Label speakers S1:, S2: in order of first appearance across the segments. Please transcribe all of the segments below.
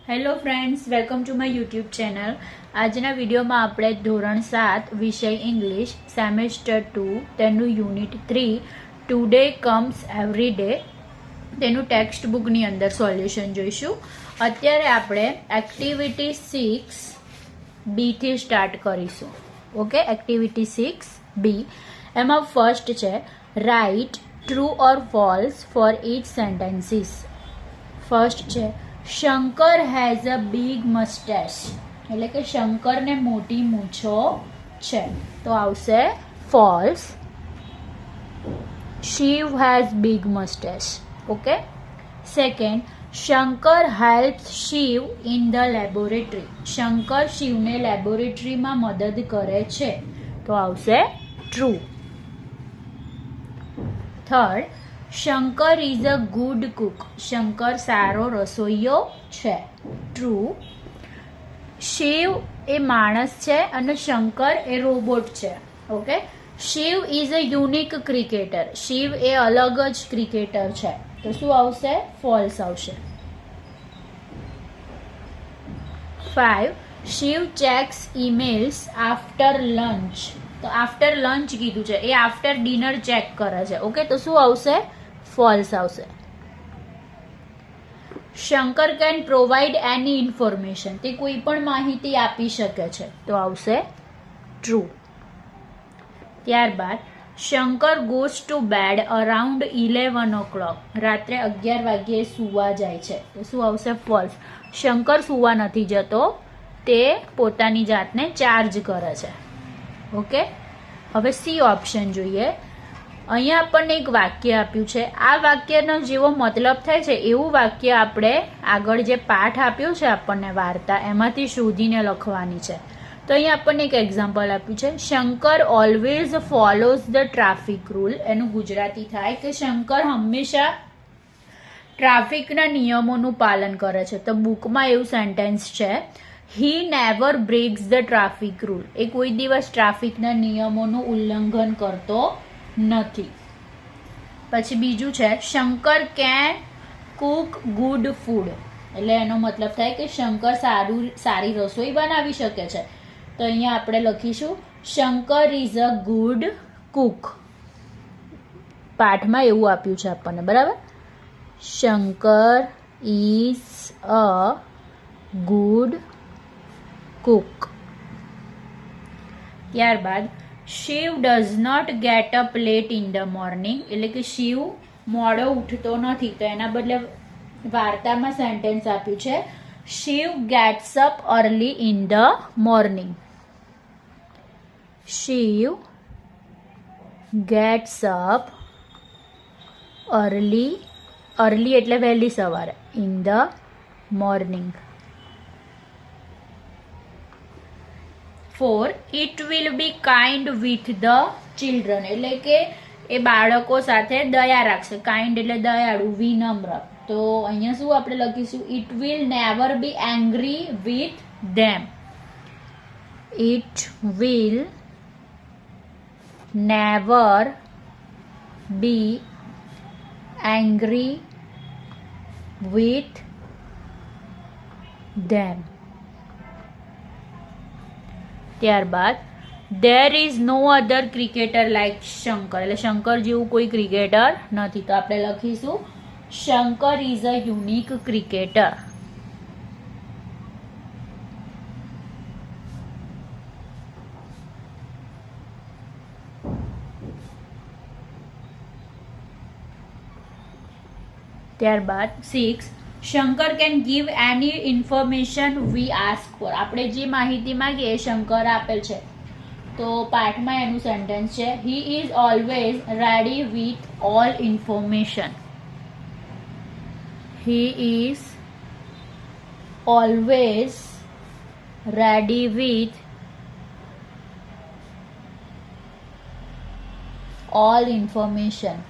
S1: Hello friends, welcome to my YouTube channel. આજના વિડીયોમાં આપણે ધોરણ 7 વિષય ઇંગ્લિશ સેમેસ્ટર 2 તેનું unit 3 today comes every day તેનું ટેક્સ્ટ બુકની અંદર સોલ્યુશન જોઈશું. અત્યારે આપણે એક્ટિવિટી 6 બીથી સ્ટાર્ટ કરીશું. Okay, activity 6 B. એમાં ફર્સ્ટ છે write true or false for each sentences. First છે Shankar has a big moustache, એટલે કે શંકરને મોટી મૂછો છે, તો આવશે false. Shiv has big moustache. Okay. Second, Shankar helps Shiv in the laboratory. Shankar શિવને લેબોરેટરીમાં મદદ કરે છે, તો આવશે true. Third, Shankar is a good cook. Shankar સારો રસોઈયો છે, ટ્રુ. શિવ એ માણસ છે અને શંકર એ રોબોટ છે. Okay. Shiv is a unique cricketer. Shiv એ અલગ જ ક્રિકેટર છે, તો શું આવશે? ફોલ્સ આવશે. 5, Shiv checks emails after lunch. તો આફ્ટર લંચ કીધું છે, એ આફ્ટર ડિનર ચેક કરે છે. ઓકે, તો શું આવશે? ફોલ્સ આવશે. Shankar can provide any information. તે કોઈ પણ માહિતી આપી શકે છે, તો આવશે ટ્રુ. ત્યારબાદ Shankar goes to bed around 11 o'clock. રાત્રે 11 વાગ્યે સૂવા જાય છે, તો શું આવશે? ફોલ્સ. શંકર સૂવા નથી જતો, તે પોતાની જાતને ચાર્જ કરે છે. ઓકે. હવે સી ઓપ્શન જોઈએ. અહીંયા આપણને એક વાક્ય આપ્યું છે. આ વાક્યનો જેવો મતલબ થાય છે એવું વાક્ય આપણે આગળ જે પાઠ આપ્યો છે આપણને વાર્તા, એમાંથી શોધીને લખવાની છે. તો અહીંયા આપણને એક એક્ઝામ્પલ આપ્યું છે, Shankar always follows the traffic rule. એનું ગુજરાતી થાય કે શંકર હંમેશા ટ્રાફિકના નિયમોનું પાલન કરે છે. તો બુકમાં એવું સેન્ટેન્સ છે, he never breaks the traffic rule. એ કોઈ દિવસ ટ્રાફિકના નિયમોનું ઉલ્લંઘન કરતો નથી. પછી બીજું છે Shankar can Cook good food. એટલે એનો મતલબ થાય કે શંકર સારી રસોઈ બનાવી શકે છે. તો અહીંયા આપણે લખીશું Shankar is a good cook. પાઠમાં એવું આપ્યું છે આપણને, બરાબર. Shankar is a good cook. ત્યારબાદ Shiv does not get up late in the morning. એટલે કે શિવ મોડો ઉઠતો નથી, તો એના બદલે વાર્તામાં સેન્ટેન્સ આપ્યું છે Shiv gets up early in the morning. Shiv gets up early, early એટલે વહેલી સવારે, in the morning. 4, it will be kind with the children. એટલે કે એ બાળકો સાથે દયા રાખશે. કાઇન્ડ એટલે દયાળુ, વિનમ્ર. તો અહીંયા શું આપણે લખીશું? It will never be angry with them. It will never be angry with them. ત્યારબાદ there is no other cricketer like Shankar. એટલે શંકર જેવું કોઈ ક્રિકેટર નથી, તો આપણે લખીશું Shankar is a unique cricketer. ત્યારબાદ 6, Shankar can give any information we ask for. આપણે જે માહિતી માંગીએ એ શંકર આપેલ છે, તો પાઠમાં એનું સેન્ટેન્સ છે he is always ready with all information. He is always ready with all information.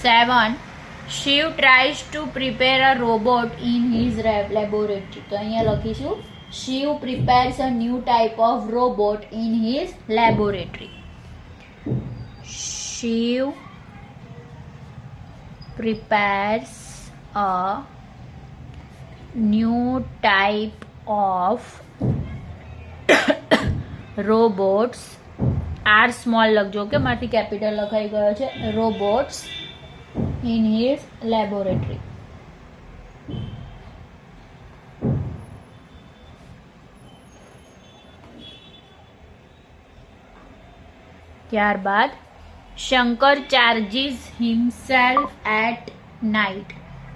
S1: Seven, Shiv tries to prepare a robot in his laboratory. તો અહીંયા લખીશું Shiv prepares a new type of robot in his laboratory. Shiv prepares a new type of robots. R small લખજો કે માથી capital લખાઈ ગયો છે. Robots in his laboratory. ત્યારબાદ Shankar charges himself at night.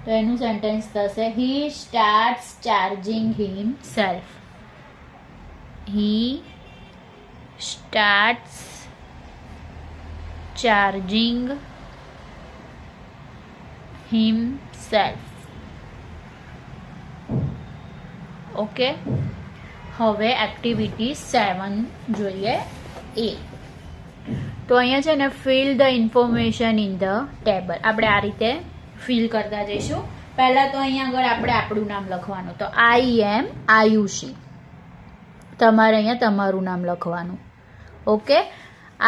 S1: તો એનું સેન્ટેન્સ થશે he starts charging himself. He starts charging himself. Okay, હવે એક્ટિવિટી 7 જોઈએ. એ તો અહીંયા છે ને fill the information in the table. આપણે આ રીતે ફિલ કરતા જઈશું. પહેલાં તો અહીંયા આગળ આપણે આપણું નામ લખવાનું. તો આઈ એમ આયુષી. તમારે અહીંયા તમારું નામ લખવાનું. Okay.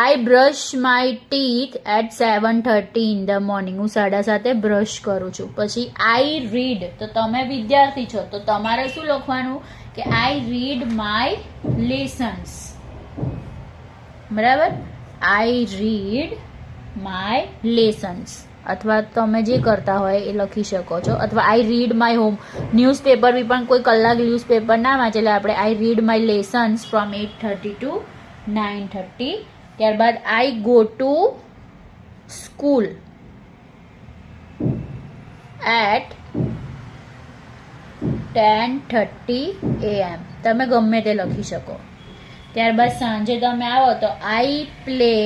S1: I brush my teeth at 7:30 in the morning. હું 7:30 બ્રશ કરું છું. પછી આઈ રીડ, તો તમે વિદ્યાર્થી છો તો તમારે શું લખવાનું કે આઈ રીડ માય લેસન્સ. બરાબર, આઈ રીડ માય લેસન્સ. અથવા તમે જે કરતા હોય એ લખી શકો છો. અથવા I read my home. Newspaper બી પણ કોઈ કલાક ન્યૂઝપેપર ના વાંચે એટલે આપણે I read my lessons from 8:30 to 9:30. ત્યારબાદ I go to school at 10:30 AM. તમે ગમે તે લખી શકો. ત્યારબાદ સાંજે તમે આવો તો આઈ પ્લે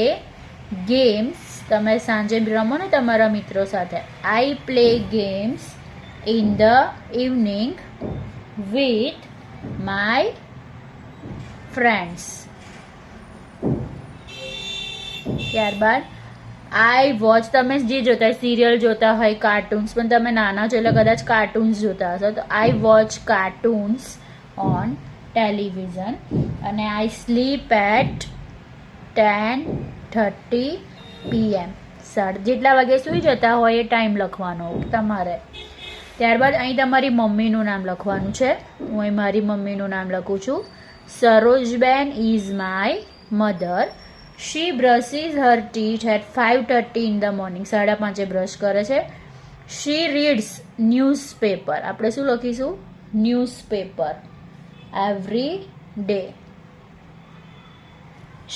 S1: ગેમ્સ. તમે સાંજે રમો ને તમારા મિત્રો સાથે. I play games in the evening with my friends. ત્યારબાદ આઈ વોચ. તમે જે જોતા હોય સિરિયલ જોતા હોય, કાર્ટૂન્સ, પણ તમે નાના છો એટલે કદાચ કાર્ટૂન્સ જોતા હશો. તો આઈ વોચ કાર્ટૂન્સ ઓન ટેલિવિઝન. અને આઈ સ્લીપ એટ 10:30 PM. જેટલા વાગે સૂઈ જતા હોય એ ટાઈમ લખવાનો તમારે. ત્યારબાદ અહીં તમારી મમ્મીનું નામ લખવાનું છે. હું અહીં મારી મમ્મીનું નામ લખું છું. Sarojben is my mother. She brushes her teeth at 5:30 in the morning. 5:30 brush કરે છે. She reads newspaper. આપણે શું લખીશું? Newspaper every day.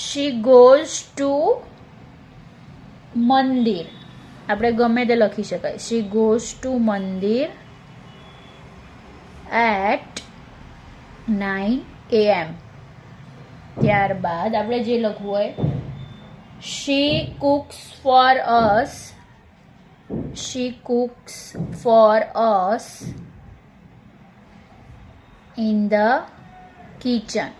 S1: She goes to mandir. આપણે ગમે તે લખી શકાય. She goes to mandir at 9 AM. ત્યારબાદ આપણે જે લખવું હોય, she cooks for us. She cooks for us in the kitchen.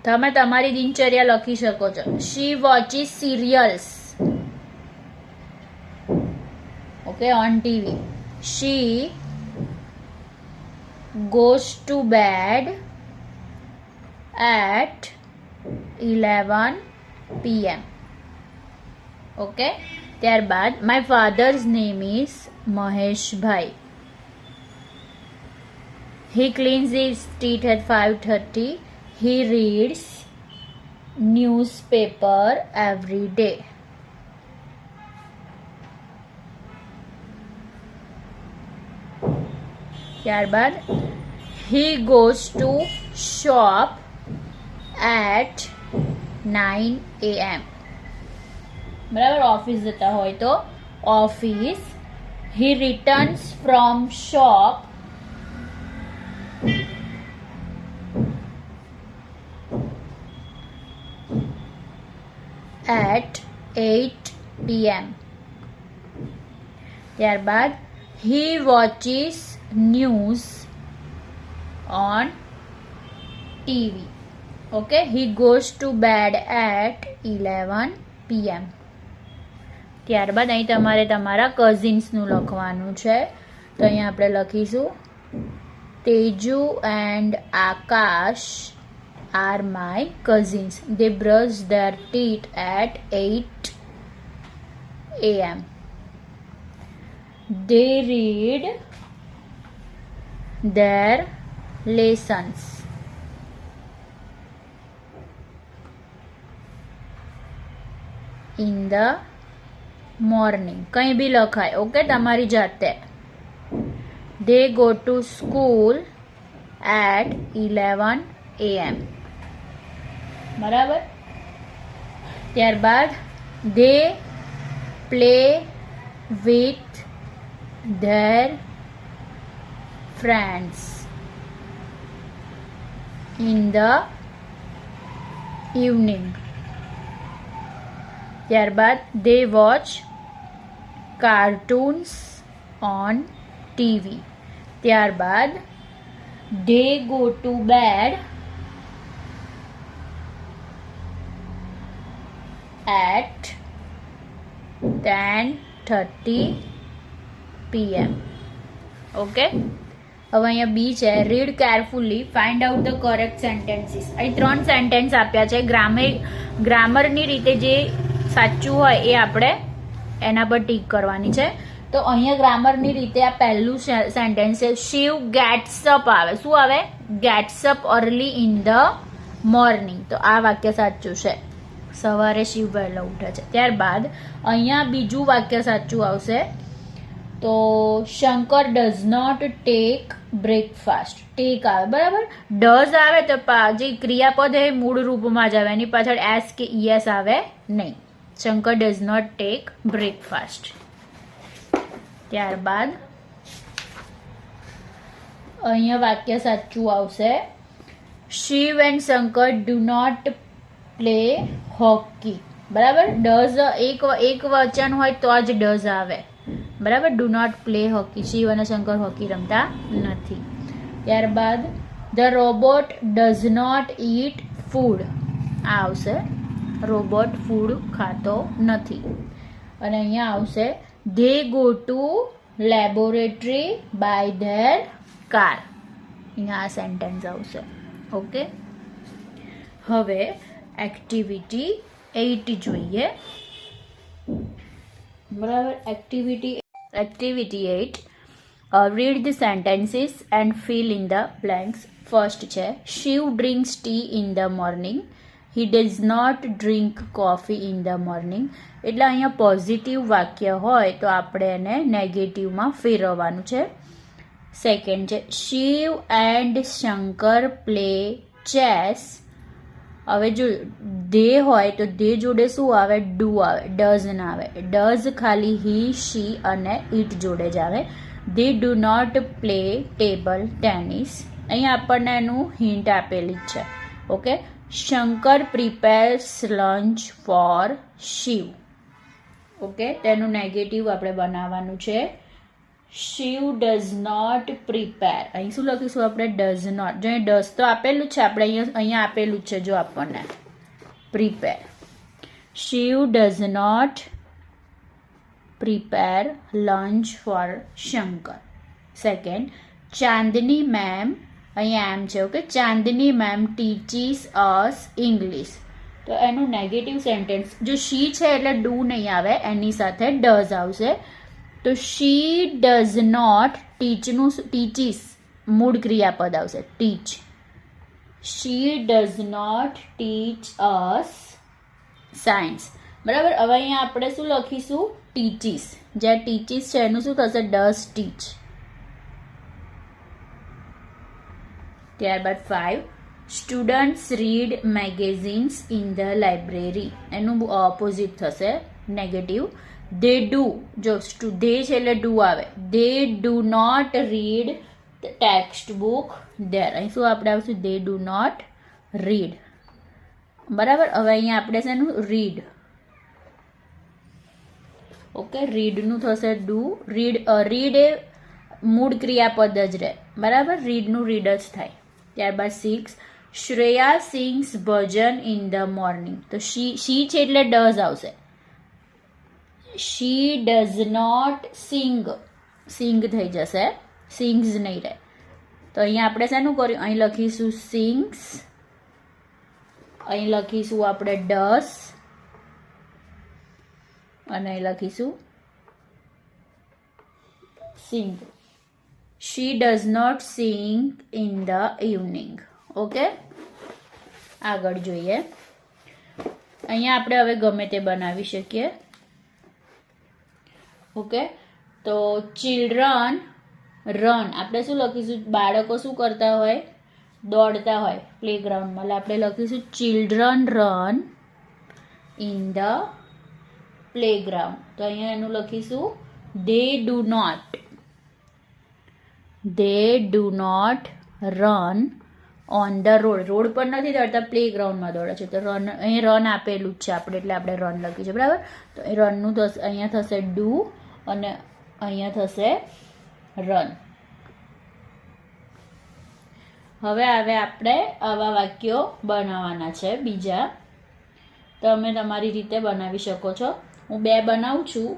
S1: તમે તમારી દિનચર્યા લખી શકો છો. She watches serials okay on TV. She goes to bed at 11 PM. Okay. ત્યારબાદ my father's name is Maheshbhai. He cleans his teeth at 5:30. He reads newspaper every day. ત્યારબાદ he goes to shop at 9 AM. બરાબર, office જતા હોય તો office. he returns from shop at 8 PM. ત્યારબાદ he watches news on TV. Okay, he goes to bed at 11 PM. ત્યારબાદ અહીં તમારે તમારા કઝિન્સનું લખવાનું છે. તો અહીંયા આપણે લખીશું Teju and Akash are my cousins. They brush their teeth at 8 a.m. They read their lessons in the morning. કંઈ બી લખાય, ઓકે, તમારી જાતે. They go to school at 11 a.m. બરાબર. ત્યારબાદ they play with their friends in the evening. ત્યારબાદ they watch cartoons on TV. ત્યારબાદ they go to bed at 10:30 p.m. Okay, હવે અહીંયા બી છે, read carefully, find out the correct sentences. અહીં 3 sentence આપ્યા છે. ગ્રામરની રીતે જે સાચું હોય એ આપણે એના પર ટીક કરવાની છે. તો અહીંયા ગ્રામરની રીતે આ પહેલું સેન્ટેન્સ છે, શિવ ગેટ્સ અપ આવે. શું આવે? Gates up early in the morning. તો આ વાક્ય સાચું છે, સવારે શિવ વહેલો ઉઠે છે. ત્યારબાદ અહીંયા બીજું વાક્ય સાચું આવશે. તો Shankar does not take breakfast. Take આવે, બરાબર. ડઝ આવે તો જે ક્રિયાપદ એ મૂળ રૂપમાં જ આવે, એની પાછળ એસ કે ઈએસ આવે નહીં. Shankar does not take breakfast. ત્યારબાદ અહીંયા વાક્ય સાચું આવશે, Shiv and Shankar do not play hockey. બરાબર. ડઝ એક વચન હોય તો જ ડઝ આવે, બરાબર. Do not play hockey. Shiv અને શંકર હોકી રમતા નથી. ત્યારબાદ the robot does not eat food. આ આવશે, રોબોટ ફૂડ ખાતો નથી. અને અહીંયા આવશે, they go to laboratory by their car. અહીંયા આ સેન્ટેન્સ આવશે. ઓકે, હવે એક્ટિવિટી 8 જોઈએ. બરાબર. Activity 8, read the sentences and fill in the blanks. First છે, Shiv drinks tea in the morning. He does not drink coffee in the morning. એટલે અહીંયા positive વાક્ય હોય તો આપણે એને નેગેટિવમાં ફેરવવાનું છે. સેકન્ડ છે, Shiv and Shankar play chess. હવે જો દે હોય તો દે જોડે શું આવે? ડુ આવે, ડઝ ના આવે. ડઝ ખાલી હી, શી અને ઇટ જોડે જ આવે. They do not play table tennis. અહીંયા આપણને એનું હિન્ટ આપેલી જ છે. Okay, Shankar prepares lunch for Shiv. Okay, તેનું નેગેટિવ આપણે બનાવવાનું છે. Shiv does not prepare. અહીં શું લખીશું આપણે? Does not. જો અહીં ડઝ તો આપેલું છે, આપણે અહીંયા આપેલું છે જો આપણને prepare. Shiv does not prepare lunch for Shankar. Second, Chandni ma'am, અહીંયા એમ છે. Okay, Chandni ma'am teaches us English. તો એનું નેગેટિવ સેન્ટેન્સ, જો શી છે એટલે ડુ નહીં આવે, એની સાથે ડઝ આવશે. તો શી ડઝ નોટ, ટીચનું ટીચીસ મૂળ ક્રિયાપદ આવશે, teach. She does not teach us science. બરાબર. હવે અહીંયા આપણે શું લખીશું? ટીચીસ. જ્યાં ટીચીસ છે એનું શું થશે? Does teach. ત્યારબાદ 5, students read magazines in the library. એનું ઓપોઝિટ થશે, નેગેટિવ. દે ડુ, જો દે છે એટલે ડુ આવે. They do not read text book there. અહીં શું આપણે આવશું? They do not read. બરાબર. હવે અહીંયા આપણે છે એનું રીડ. ઓકે, રીડનું થશે ડુ. રીડ એ મૂળ ક્રિયાપદ જ રહે, બરાબર. રીડનું રીડ જ થાય. ત્યારબાદ 6, Shreya sings Bhajan in the morning. તો શી છે એટલે ડઝ આવશે. શી ડઝ નોટ સિંગ. સિંગ થઈ જશે, સિંગ્સ નહીં રહે. તો અહીંયા આપણે શાનું કર્યું, અહીં લખીશું સિંગ્સ, અહીં લખીશું આપણે ડસ, અને અહીં લખીશું sing. She does not sing in the evening. Okay, આગળ જોઈએ. અહીંયા આપણે હવે ગમે તે બનાવી શકીએ. ઓકે, તો ચિલ્ડ્રન રન, આપણે શું લખીશું, બાળકો શું કરતા હોય, દોડતા હોય પ્લેગ્રાઉન્ડમાં, એટલે આપણે લખીશું children run in the playground. તો અહીંયા એનું લખીશું they do not run on the road. Road પર નથી દોડતા, પ્લેગ્રાઉન્ડમાં દોડે છે. તો રન, અહીં રન આપેલું જ છે આપણે, એટલે આપણે રન લખ્યું છે, બરાબર. તો એ રનનું થશે, અહીંયા થશે ડુ અને અહીંયા થશે રન. હવે આપણે આવા વાક્યો બનાવવાના છે બીજા. તમે તમારી રીતે બનાવી શકો છો. હું 2 બનાવું છું,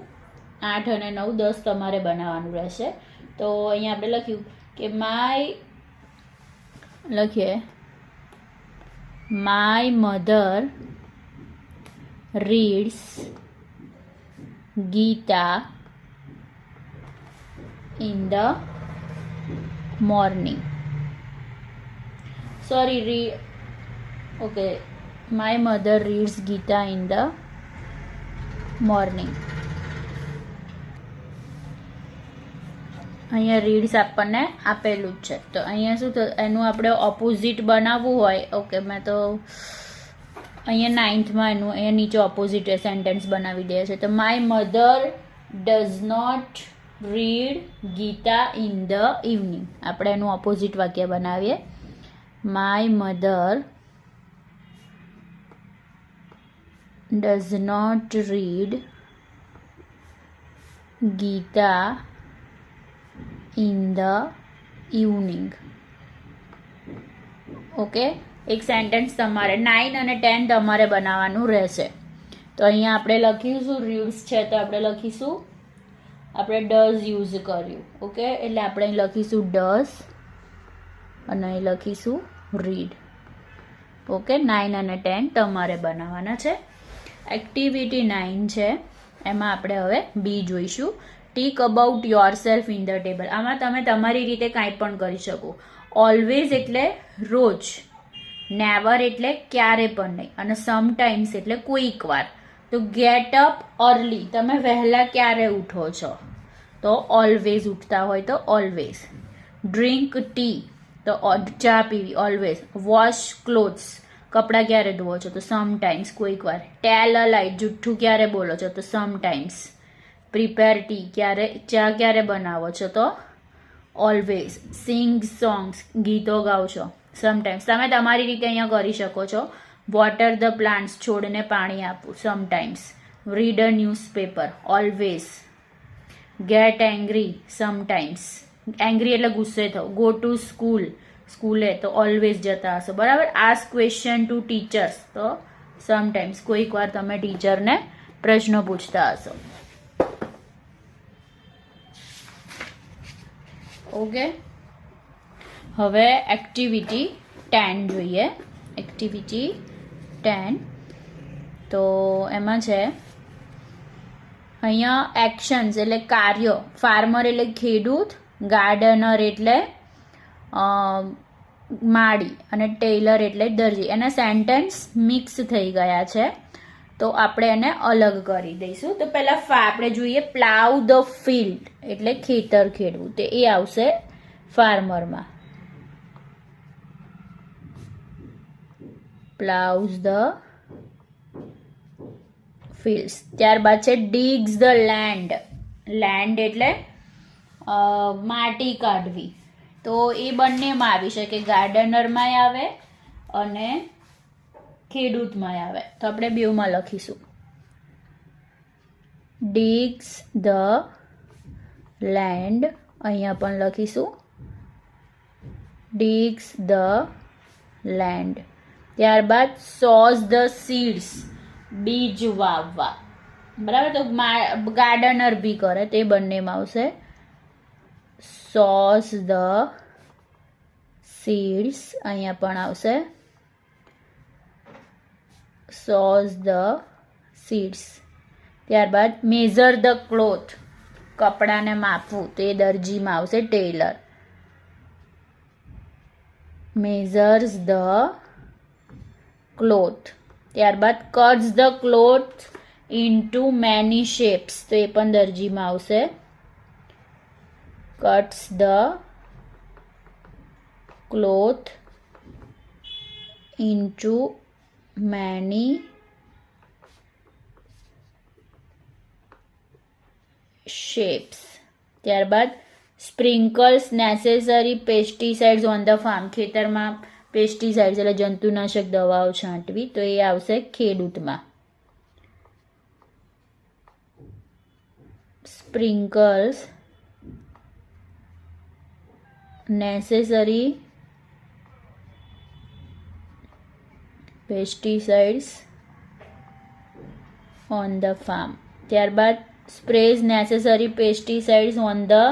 S1: 8 અને 9, 10 તમારે બનાવવાનું રહેશે. તો અહીંયા આપણે લખ્યું કે my mother reads Gita in the morning. my mother reads Gita in the morning. અહીંયા રીડ્સ આપણને આપેલું જ છે. તો અહીંયા શું થયું, એનું આપણે ઓપોઝિટ બનાવવું હોય. ઓકે, મેં તો અહીંયા 9thમાં એનું અહીંયા નીચે ઓપોઝિટ સેન્ટેન્સ બનાવી દે છે. તો my mother does not read Gita in the evening. આપણે એનું ઓપોઝિટ વાક્ય બનાવીએ. My mother does not read Gita in the evening. Okay, એક સેન્ટેન્સ તમારે 9 અને 10 તમારે બનાવવાનું રહેશે. તો અહીંયા આપણે લખીશું રીડ્સ છે, તો આપણે લખીશું, આપણે ડઝ યુઝ કર્યું. ઓકે, એટલે આપણે અહીં લખીશું ડઝ અને અહીં લખીશું રીડ. ઓકે, 9 અને 10 તમારે બનાવવાના છે. એક્ટિવિટી 9 છે, એમાં આપણે હવે બી જોઈશું. Tick about your self in the table. આમાં તમે તમારી રીતે કાંઈ પણ કરી શકો. ઓલવેઝ એટલે રોજ, નેવર એટલે ક્યારે પણ નહીં, અને સમટાઈમ્સ એટલે કોઈક વાર. તો ગેટ અપ અર્લી, તમે વહેલા ક્યારે ઉઠો છો, તો ઓલવેઝ ઉઠતા હોય તો ઓલવેઝ. ડ્રિંક ટી, તો ચા પીવી, ઓલવેઝ. વોશ ક્લોથ્સ, કપડાં ક્યારે ધોવો છો, તો સમટાઈમ્સ, કોઈક વાર. ટેલ અ લાઈ, જુઠ્ઠું ક્યારે બોલો છો, તો સમટાઈમ્સ. પ્રિપેર ટી, ચા ક્યારે બનાવો છો, તો ઓલવેઝ. સિંગ સોંગ્સ, ગીતો ગાઓ છો, સમટાઈમ્સ. તમે તમારી રીતે અહીંયા કરી શકો છો. વોટર ધ પ્લાન્ટ્સ, છોડને પાણી આપવું, sometimes. Read a newspaper, always. Get angry, sometimes. Angry એટલે ગુસ્સે થવું. ગો ટુ સ્કૂલ, સ્કૂલે, તો ઓલવેઝ જતા હશો, બરાબર. આસ્ક ક્વેશ્ચન ટુ ટીચર્સ, તો સમટાઈમ્સ, કોઈક વાર તમે ટીચરને પ્રશ્નો પૂછતા હશો. ઓકે, હવે એક્ટિવિટી 10 જોઈએ. એક્ટિવિટી 10, તો એમાં છે અહીંયા એક્શન્સ એટલે કાર્યો. ફાર્મર એટલે ખેડૂત, ગાર્ડનર એટલે માળી, અને ટેલર એટલે દરજી. એના સેન્ટેન્સ મિક્સ થઈ ગયા છે, તો આપણે એને અલગ કરી દઈશું. તો પહેલા આપણે જોઈએ પ્લાવ ધ ફિલ્ડ એટલે ખેતર ખેડવું, તે એ આવશે ફાર્મરમાં. પ્લાવ્સ ધ ફિલ્ડ્સ. ત્યારબાદ છે ડિગ્સ ધ લેન્ડ. લેન્ડ એટલે માટી કાઢવી, તો એ બંનેમાં આવી શકે, ગાર્ડનરમાં આવે અને ખેડૂતમાં આવે. તો આપણે બેઉમાં લખીશું ડિગ્સ ધ લેન્ડ. અહીંયા પણ લખીશું ડિગ્સ ધ લેન્ડ. ત્યારબાદ સોઝ ધ સીડ્સ, બીજ વાવવા, બરાબર. તો ગાર્ડનર બી કરે, તે બંનેમાં આવશે સોઝ ધ સીડ્સ, અહીંયા પણ આવશે સોઝ ધ સીડ્સ. ત્યારબાદ મેઝર ધ ક્લોથ, કપડાને માપવું, તો એ દરજીમાં આવશે ટેલર. Measures the cloth. ત્યારબાદ cuts the cloth into many shapes, તો એ પણ દરજીમાં આવશે cuts the cloth into many shapes. ત્યારબાદ sprinkles necessary pesticides on the farm, ખેતરમાં પેસ્ટિસાઇડ્સ એટલે જંતુનાશક દવાઓ છાંટવી, તો એ આવશે ખેડૂતમાં. Sprinkles necessary pesticides on the farm. ત્યારબાદ sprays necessary pesticides on the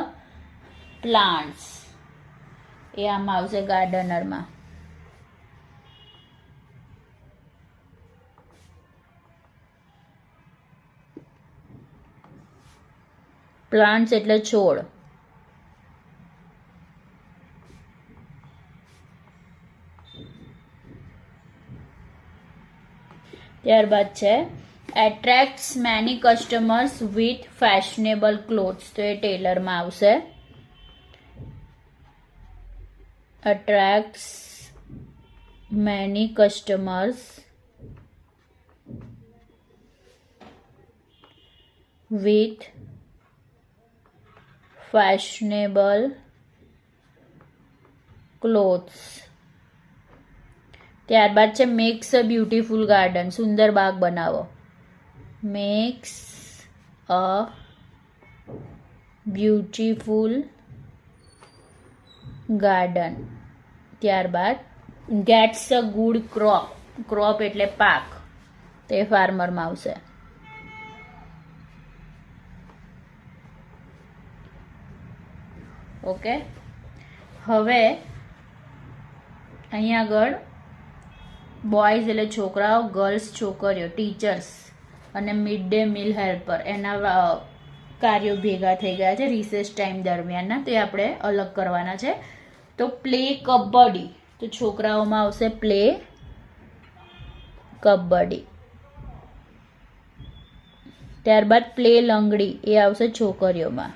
S1: plants, એ આમાં આવશે ગાર્ડનરમાં. પ્લાન્ટ્સ એટલે છોડ. ત્યારબાદ છે attracts many customers with fashionable clothes, તો એ ટેલરમાં આવશે attracts many customers with fashionable clothes. ત્યારબાદ છે મેક્સ અ બ્યુટીફુલ ગાર્ડન, સુંદર બાગ બનાવો. Makes a beautiful garden. ત્યારબાદ gets a good crop, crop એટલે પાક, તે ફાર્મરમાં આવશે. ઓકે, હવે અહીંયા આગળ બોયઝ એટલે છોકરાઓ, ગર્લ્સ છોકરીઓ, ટીચર્સ અને મિડ ડે મીલ હેલ્પર, એના કાર્યો ભેગા થઈ ગયા છે રિસેસ ટાઈમ દરમિયાનના, તે આપણે અલગ કરવાના છે. તો પ્લે કબડ્ડી, તો છોકરાઓમાં આવશે પ્લે કબડ્ડી. ત્યારબાદ પ્લે લંગડી, એ આવશે છોકરીઓમાં.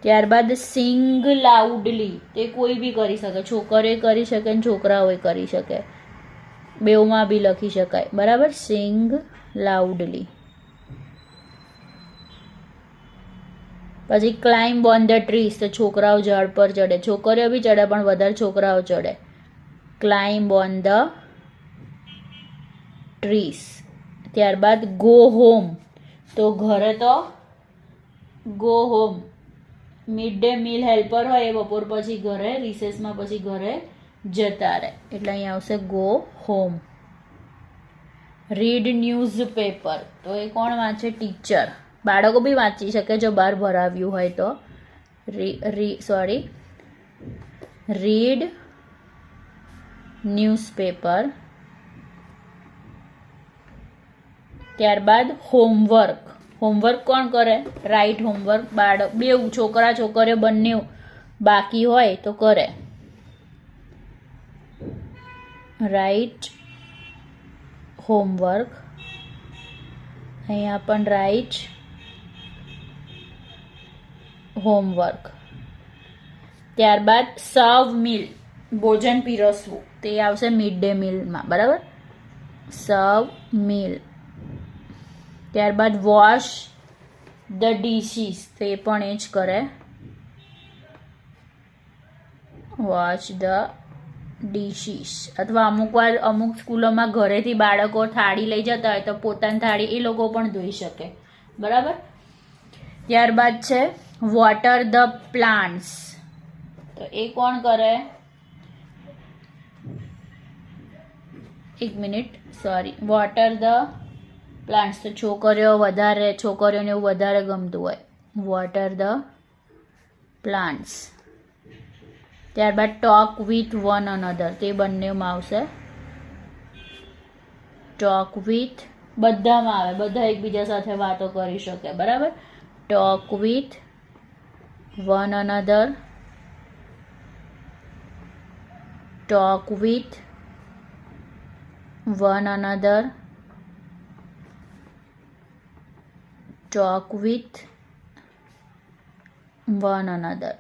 S1: ત્યારબાદ સિંગ લાઉડલી, તે કોઈ બી કરી શકે, છોકરીઓ કરી શકે અને છોકરાઓ કરી શકે, બેઉમાં બી લખી શકાય, બરાબર. સિંગ લાઉડલી. પછી ક્લાઇમ્બ ઓન ધ ટ્રીઝ, તો છોકરાઓ ઝાડ પર ચડે, છોકરીઓ બી ચડે પણ વધારે છોકરાઓ ચડે. Climb on the trees. ત્યારબાદ ગો હોમ, તો ઘરે તો go home, mid day meal helper હોય એ બપોર પછી ઘરે, રિસેસમાં પછી ઘરે જતા રહે, એટલે અહીંયા આવશે ગો હોમ. રીડ ન્યૂઝપેપર, તો એ કોણ વાંચે? ટીચર. બાળકો બી વાંચી શકે જો બહાર ભરાવ્યું હોય તો. Read newspaper. ત્યારબાદ હોમવર્ક, હોમવર્ક કોણ કરે? Write homework. બાળક બે છોકરા છોકરીઓ બંને બાકી હોય તો કરે. Write homework. અહીંયા પણ રાઇટ હોમવર્ક. ત્યારબાદ સર્વ મીલ, ભોજન પીરસવું, તે આવશે મિડ ડે મીલમાં, બરાબર. સર્વ મીલ. ત્યારબાદ વોશ ધ ડીશીસ, તો એ પણ એ જ કરે. Wash the dishes. અથવા અમુક વાર અમુક સ્કૂલોમાં ઘરેથી બાળકો થાળી લઈ જતા હોય તો પોતાની થાળી એ લોકો પણ ધોઈ શકે, બરાબર. ત્યારબાદ છે વોટર ધ પ્લાન્ટ્સ, તો એ કોણ કરે? એક minute, sorry. Water the plants, તો છોકરીઓને એવું વધારે ગમતું હોય. Water the plants. ત્યારબાદ ટોક વિથ વન અનધર, તે બંનેમાં આવશે. ટોક વિથ, બધામાં આવે, બધા એકબીજા સાથે વાતો કરી શકે, બરાબર. Talk with one another, talk with one another, talk with one another.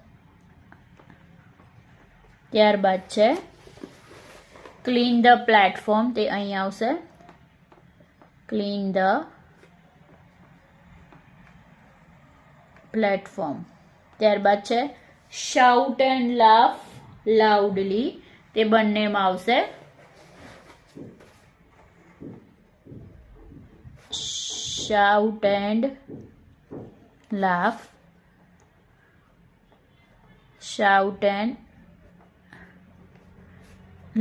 S1: ત્યારબાદ છે ક્લીન ધ પ્લેટફોર્મ, તે અહીં આવશે. Clean the platform. ત્યારબાદ છે શાઉટ એન્ડ લાફ લાઉડલી, તે બંનેમાં આવશે. Shout and laugh, shout and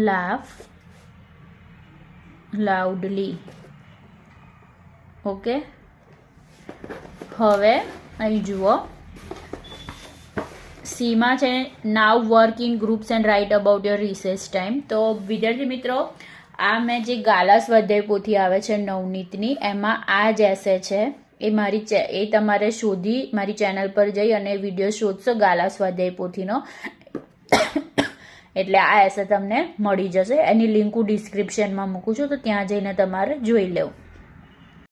S1: laugh loudly. Okay, હવે અહીં જુઓ, સીમાં છે now work in groups and write about your recess time. તો વિદ્યાર્થી મિત્રો, આ મેં જે ગાલા સ્વાધ્યાય પોથી આવે છે નવનીતની, એમાં આ જ એસે છે એ તમારે શોધી મારી ચેનલ પર જઈ અને વિડીયો શોધશો ગાલા સ્વાધ્યાય પોથીનો, એટલે આ એસે તમને મળી જશે. એની લિંક હું ડિસ્ક્રિપ્શનમાં મૂકું છું, તો ત્યાં જઈને તમારે જોઈ લેવું.